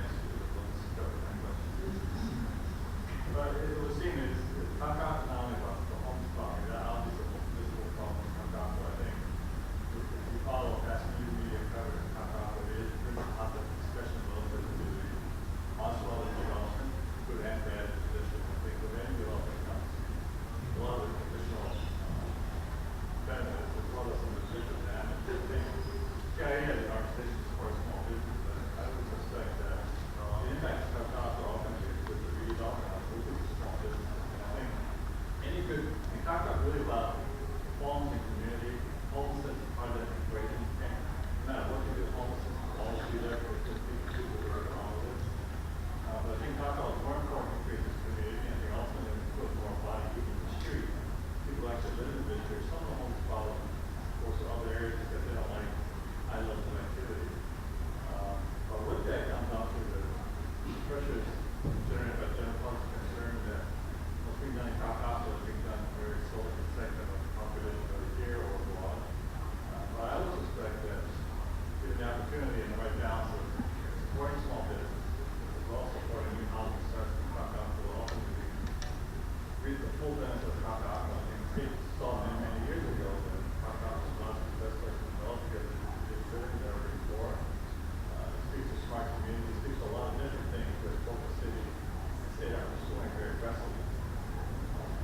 Speaker 8: but it would seem it's Kakaako not only about the homeless problem, that obviously the physical problem in Kakaako. I think if you follow past news media coverage of Kakaako, it is pretty hot discussion of the community. Also, all the development, good and bad position. I think with any development comes a lot of additional benefits as well as some additional damage. solely segment of the population over here or abroad. But I would suspect that given the opportunity and the right balance of supporting small business, as well as supporting new housing starts in Kakaako will ultimately reap the full benefit of Kakaako. I think we saw many years ago that Kakaako was not the best place to develop because it's living there before. It speaks to smart communities, speaks to a lot of different things that both the city and state are pursuing very aggressively.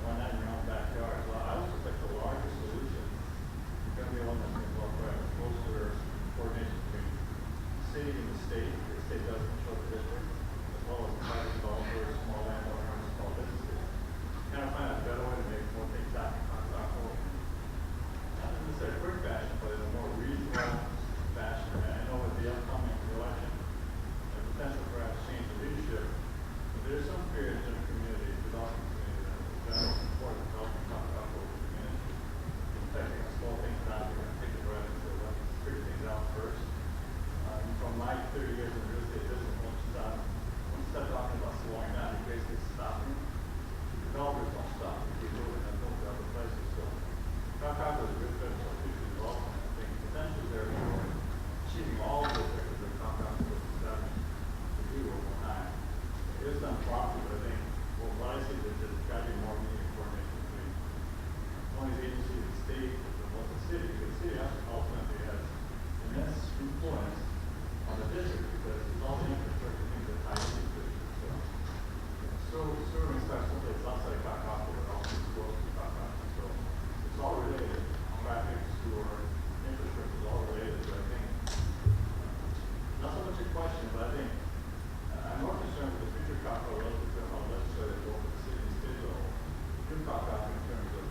Speaker 8: Why not in your own backyard? Well, I would suspect the larger solution is going to be one that's going to involve perhaps closer coordination between the city and the state. The state does control the district, as well as private developers, small landowners, small businesses. Kind of find a better way to make more things happen on Kakaako. Not in necessarily a quick fashion, but in a more reasonable fashion. And I know with the upcoming election, the potential for perhaps change in leadership, but there's some fear in the community, development community, that general support of developing Kakaako with the community. In fact, they're going to slow things down, they're going to take the bread and say, let's figure things out first. From my 30 years in the real estate business, once you start talking about slowing down, you're basically stopping. Developers don't stop, they keep moving and move to other places. So Kakaako is a good fit for future development. I think potentially there for achieving all of the objectives that Kakaako was established to do over time. It is done properly, but I think what I see is that there's got to be more meaningful coordination between one of these agencies, the state, as well as the city, because the city ultimately has immense influence on the district because it's all the infrastructure things that tie into the district. So serving starts someplace outside of Kakaako, but also close to Kakaako. So it's all related. Traffic, sewer, infrastructure is all related. So I think not so much a question, but I think I'm more concerned with the future Kakaako relative to how legislators go for the city and state level do Kakaako in terms of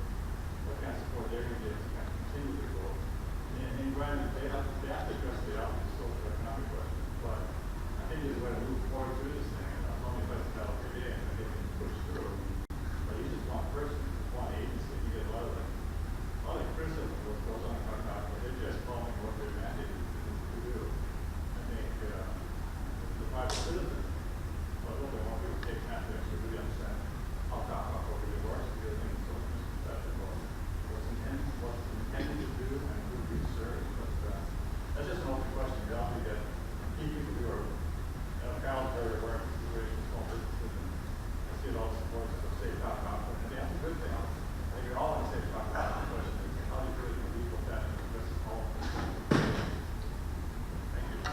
Speaker 8: what kind of support they're going to get to kind of continue to go. And granted, they have to address the obvious social economic questions, but I think there's a way to move forward through this thing. And as long as it's not every day and they can push through. But you just one person, one agency, you get a lot of criticism of what goes on in Kakaako. They're just following what they're mandated to do. I think the private citizens, well, they want people to take time to actually really understand how Kakaako really works, because I think it's so misconception about what's intended to do and who we serve. But that's just an open question. We all need to keep people who are very aware of the situation of small businesses and see it all the support of safe Kakaako. And that's a good thing. I think you're all in a safe Kakaako. The question is how do you do it in a legal fashion to address all of this? Thank you.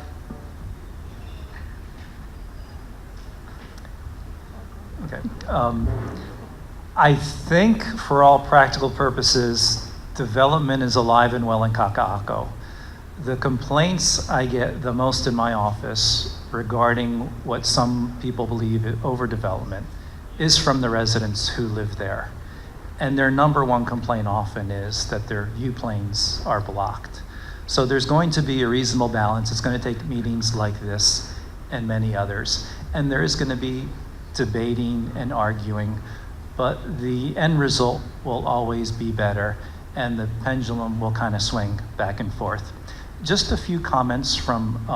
Speaker 3: Okay. I think for all practical purposes, development is alive and well in Kakaako. The complaints I get the most in my office regarding what some people believe is overdevelopment is from the residents who live there. And their number one complaint often is that their view planes are blocked. So there's going to be a reasonable balance. It's going to take meetings like this and many others. And there is going to be debating and arguing, but the end result will always be better and the pendulum will kind of swing back and forth. Just a few comments from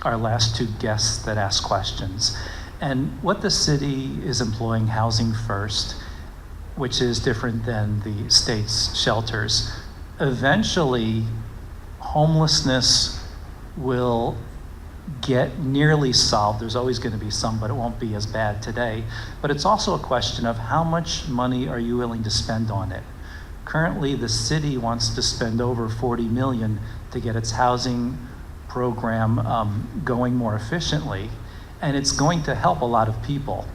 Speaker 3: our last two guests that asked questions. And what the city is employing, Housing First, which is different than the state's shelters. Eventually, homelessness will get nearly solved. There's always going to be some, but it won't be as bad today. But it's also a question of how much money are you willing to spend on it? Currently, the city wants to spend over 40 million to get its housing program going more efficiently, and it's going to help a lot of people.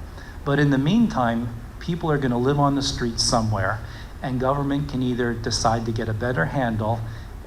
Speaker 3: But in the meantime, people are going to live on the streets somewhere, and government can either decide to get a better handle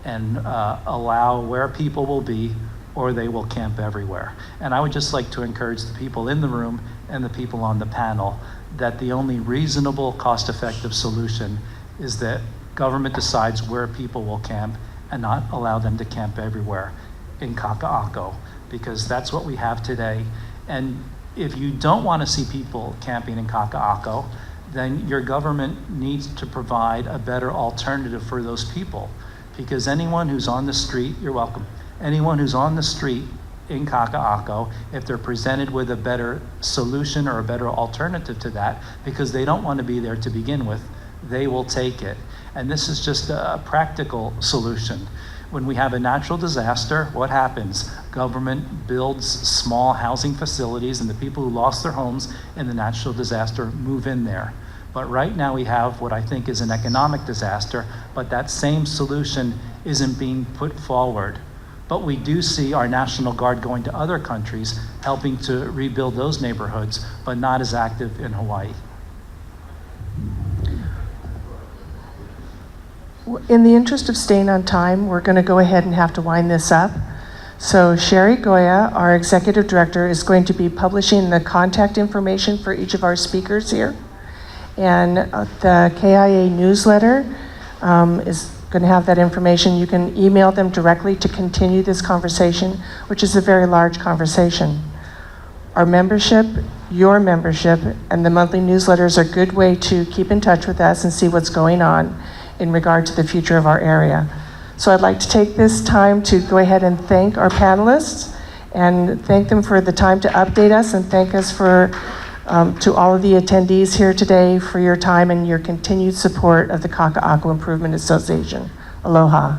Speaker 3: and allow where people will be, or they will camp everywhere. And I would just like to encourage the people in the room and the people on the panel that the only reasonable, cost-effective solution is that government decides where people will camp and not allow them to camp everywhere in Kakaako, because that's what we have today. And if you don't want to see people camping in Kakaako, then your government needs to provide a better alternative for those people. Because anyone who's on the street, you're welcome, anyone who's on the street in Kakaako, if they're presented with a better solution or a better alternative to that, because they don't want to be there to begin with, they will take it. And this is just a practical solution. When we have a natural disaster, what happens? Government builds small housing facilities, and the people who lost their homes in the natural disaster move in there. But right now we have what I think is an economic disaster, but that same solution isn't being put forward. But we do see our National Guard going to other countries, helping to rebuild those neighborhoods, but not as active in Hawaii.
Speaker 1: In the interest of staying on time, we're going to go ahead and have to wind this up. So Sherry Goya, our executive director, is going to be publishing the contact information for each of our speakers here. And the KIA newsletter is going to have that information. You can email them directly to continue this conversation, which is a very large conversation. Our membership, your membership, and the monthly newsletters are a good way to keep in touch with us and see what's going on in regard to the future of our area. So I'd like to take this time to go ahead and thank our panelists and thank them for the time to update us, and thank us for to all of the attendees here today for your time and your continued support of the Kakaako Improvement Association. Aloha.